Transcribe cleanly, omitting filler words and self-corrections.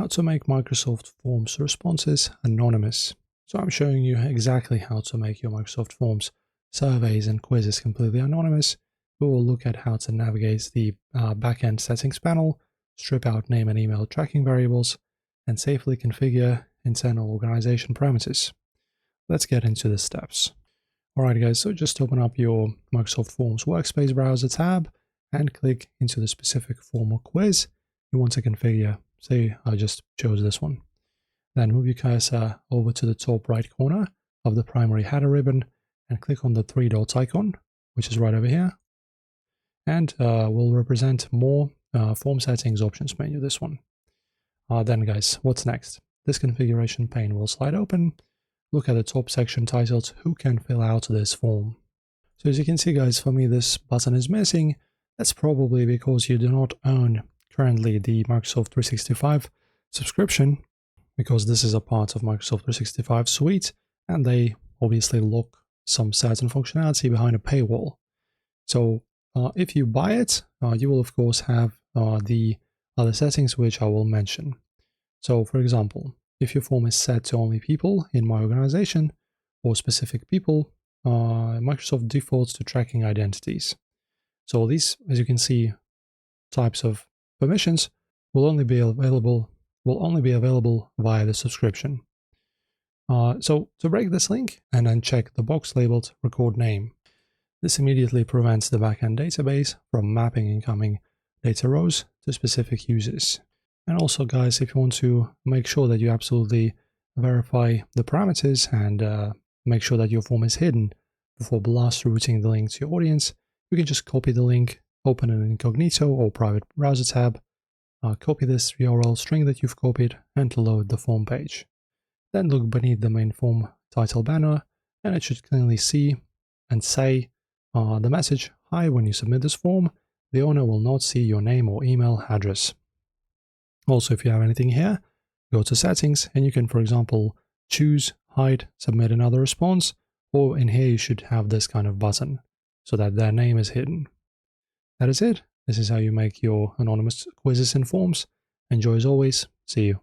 how to make Microsoft Forms responses anonymous. So I'm showing you exactly how to make your Microsoft Forms surveys and quizzes completely anonymous. We will look at how to navigate the backend settings panel, strip out name and email tracking variables, and safely configure internal organization parameters. Let's get into the steps. Alright guys, so just open up your Microsoft Forms Workspace browser tab and click into the specific form or quiz you want to configure. Say I just chose this one. Then move your cursor over to the top right corner of the primary header ribbon and click on the three dots icon, which is right over here. And will represent more form settings options menu, this one. Then guys, what's next? This configuration pane will slide open. Look at the top section titled Who Can Fill Out This Form? So as you can see guys, for me this button is missing. That's probably because you do not own currently the Microsoft 365 subscription, because this is a part of Microsoft 365 suite and they obviously lock some certain functionality behind a paywall. So if you buy it, you will of course have the other settings which I will mention. So for example, if your form is set to only people in my organization or specific people, Microsoft defaults to tracking identities. So these, as you can see, types of permissions will only be available via the subscription. So to break this link and uncheck the box labeled record name. This immediately prevents the backend database from mapping incoming data rows to specific users. And also guys, if you want to make sure that you absolutely verify the parameters and make sure that your form is hidden before blast routing the link to your audience, you can just copy the link, open an incognito or private browser tab, copy this URL string that you've copied and load the form page. Then look beneath the main form title banner and it should clearly see and say the message, "Hi, when you submit this form, the owner will not see your name or email address." Also, if you have anything here, go to settings and you can, for example, choose, hide, submit another response, or in here you should have this kind of button so that their name is hidden. That is it. This is how you make your anonymous quizzes and forms. Enjoy as always. See you.